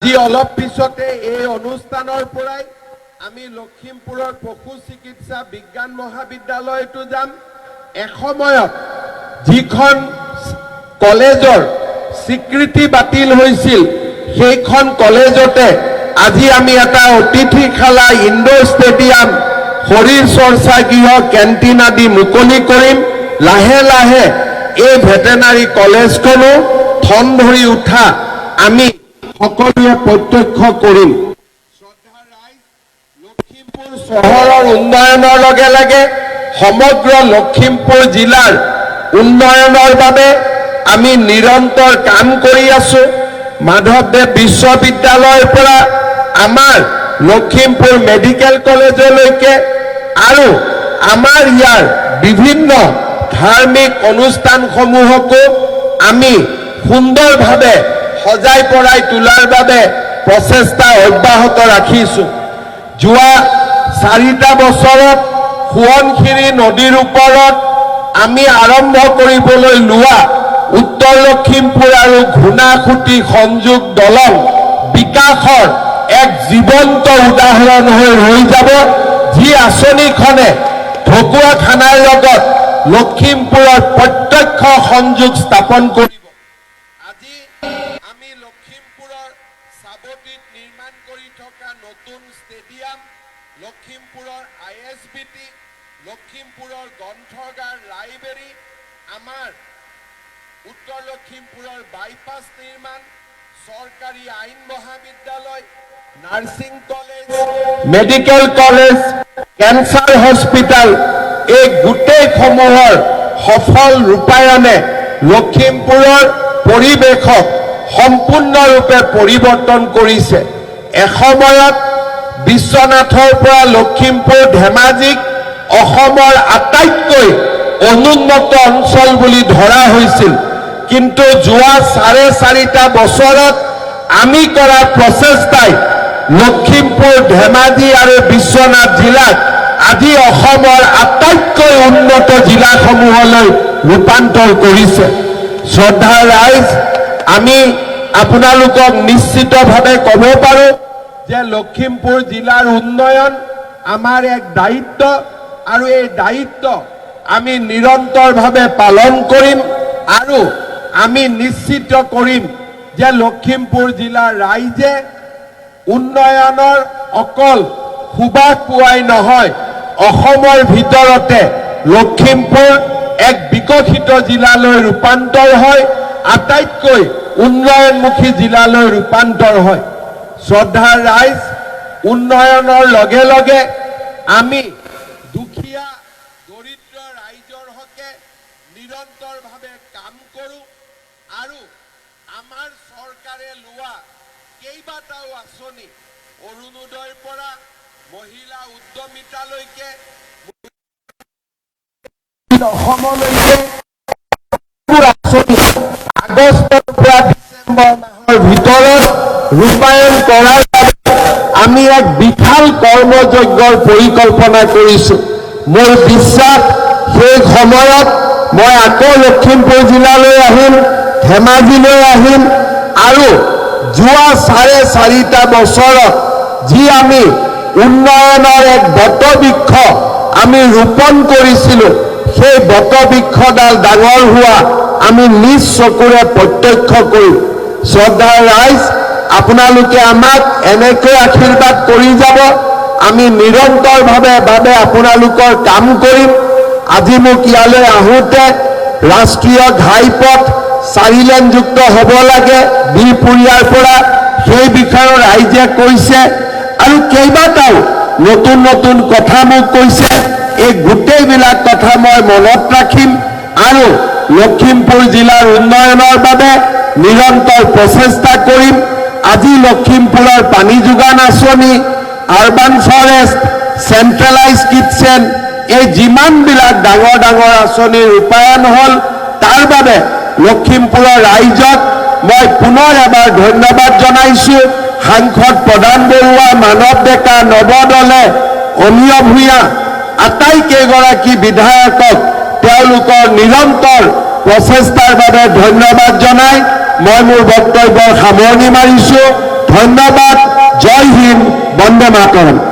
আজি অলপ পিছতে এই অনুষ্ঠানৰ পৰাই আমি লখিমপুৰৰ পশু চিকিৎসা বিজ্ঞান মহাবিদ্যালয়টো যাম। এসময়ত যিখন কলেজৰ স্বীকৃতি বাতিল হৈছিল সেইখন কলেজতে আজি আমি এটা অতিথিশালা, ইনডোৰ ষ্টেডিয়াম, শৰীৰ চৰ্চা গৃহ, কেণ্টিন আদি মুকলি কৰিম। লাহে লাহে এই ভেটেনাৰী কলেজখনো ঠন ধৰি উঠা আমি সকলোৱে প্ৰত্যক্ষ কৰিম। শ্ৰদ্ধাৰ ৰাইজ, লখিমপুৰ চহৰৰ উন্নয়নৰ লগে লগে সমগ্ৰ লখিমপুৰ জিলাৰ উন্নয়নৰ বাবে আমি নিৰন্তৰ কাম কৰি আছো। মাধৱদেৱ বিশ্ববিদ্যালয়ৰ পৰা আমাৰ লখিমপুৰ মেডিকেল কলেজলৈকে আৰু আমাৰ ইয়াৰ বিভিন্ন ধাৰ্মিক অনুষ্ঠানসমূহকো আমি সুন্দৰভাৱে সজাই পৰাই তোলাৰ বাবে প্ৰচেষ্টা অব্যাহত ৰাখিছো। যোৱা 4টা বছৰত সোৱণশিৰি নদীৰ ওপৰত আমি আৰম্ভ কৰিবলৈ লোৱা উত্তৰ লখিমপুৰ আৰু ঘূনাসুতি সংযোগ দলং বিকাশৰ এক জীৱন্ত উদাহৰণ হৈ ৰৈ যাব, যি আঁচনিখনে ঢকুৱাখানাৰ লগত লখিমপুৰৰ প্ৰত্যক্ষ সংযোগ স্থাপন কৰিব। আজি আমি লখিমপুৰৰ চাবটিত নিৰ্মাণ কৰি থকা নতুন ষ্টেডিয়াম, লখিমপুৰৰ ISBT, লখিমপুৰৰ গ্ৰন্থাগাৰ, লাইব্ৰেৰী, আমাৰ উত্তৰ লখিমপুৰৰ বাইপাছ নিৰ্মাণ, চৰকাৰী আইন মহাবিদ্যালয়, nursing college, medical college, cancer hospital, এই গোটেইসমূহৰ সফল ৰূপায়ণে লখিমপুৰৰ পৰিৱেশক সম্পূৰ্ণৰূপে পৰিৱৰ্তন কৰিছে। এসময়ত বিশ্বনাথৰ পৰা লখিমপুৰ ধেমাজিক অসমৰ আটাইতকৈ অনুন্নত অঞ্চল বুলি ধৰা হৈছিল, কিন্তু যোৱা 4.5 বছৰত আমি কৰা প্ৰচেষ্টাই লখিমপুৰ, ধেমাজি আৰু বিশ্বনাথ জিলাক আজি অসমৰ আটাইতকৈ উন্নত জিলাসমূহলৈ ৰূপান্তৰ কৰিছে। শ্ৰদ্ধাৰ ৰাইজ, আমি আপোনালোকক নিশ্চিতভাৱে ক'ব পাৰো যে লখিমপুৰ জিলাৰ উন্নয়ন আমাৰ এক দায়িত্ব আৰু এই দায়িত্ব আমি নিৰন্তৰভাৱে পালন কৰিম আৰু আমি নিশ্চিত কৰিম যে লখিমপুৰ জিলাৰ ৰাইজে উন্নয়নৰ অকল সুবাস পোৱাই নহয়, অসমৰ ভিতৰতে লখিমপুৰ এক বিকশিত জিলালৈ ৰূপান্তৰ হয়, আটাইতকৈ উন্নয়নমুখী জিলালৈ ৰূপান্তৰ হয়। শ্ৰদ্ধাৰ ৰাইজ, উন্নয়নৰ লগে লগে আমি দুখীয়া দৰিদ্ৰ ৰাইজৰ হকে নিৰন্তৰভাৱে কাম কৰোঁ আৰু আমাৰ চৰকাৰে লোৱা কেইবাটাও আঁচনি, অৰুণোদয়ৰ পৰা মহিলা উদ্যমিতালৈকে অসমলৈকে আগষ্টৰ পৰা ডিচেম্বৰ মাহৰ ভিতৰত ৰূপায়ণ কৰাৰ বাবে আমি এক বিশাল কৰ্মযজ্ঞৰ পৰিকল্পনা কৰিছো। মোৰ বিশ্বাস সেই সময়ত মই আকৌ লখিমপুৰ জিলালৈ আহিম, ধেমাজিলৈ আহিম আৰু যোৱা 4.5 বছৰত যি আমি উন্নয়নৰ এক বটবৃক্ষ আমি ৰোপণ কৰিছিলো, সেই বটবৃক্ষডাল ডাঙৰ হোৱা আমি নিজ চকুৰে প্ৰত্যক্ষ কৰিম। শ্ৰদ্ধাৰ ৰাইজ, আপোনালোকে আমাক এনেকৈ আশীৰ্বাদ কৰি যাব, আমি নিৰন্তৰভাৱে আপোনালোকৰ কাম কৰিম। আজি মোক ইয়ালৈ আহোঁতে ৰাষ্ট্ৰীয় ঘাইপথ 4 লেনযুক্ত হ'ব লাগে বিহপুৰীয়াৰ পৰা, সেই বিষয়ে ৰাইজে কৈছে আৰু কেইবাটাও নতুন নতুন কথা মোক কৈছে। এই গোটেইবিলাক কথা মই মনত ৰাখিম আৰু লখিমপুৰ জিলাৰ উন্নয়নৰ বাবে নিৰন্তৰ প্ৰচেষ্টা কৰিম। আজি লখিমপুৰৰ পানী যোগান আঁচনি, আৰবান ফৰেষ্ট, চেণ্ট্ৰেলাইজ কিটচেন, এই যিমানবিলাক ডাঙৰ ডাঙৰ আঁচনি ৰূপায়ণ হ'ল, তাৰ বাবে লখিমপুৰৰ ৰাইজক মই পুনৰ এবাৰ ধন্যবাদ জনাইছোঁ। সাংসদ প্ৰধান বৰুৱা, মানৱ ডেকা, নৱদলে, অমীয় ভূঞা আটাইকেইগৰাকী বিধায়কক তেওঁলোকৰ নিৰন্তৰ প্ৰচেষ্টাৰ বাবে ধন্যবাদ জনাই মই মোৰ বক্তব্যৰ সামৰণি মাৰিছোঁ। ধন্যবাদ। জয় হিন্দ, বন্দে মাতৰম।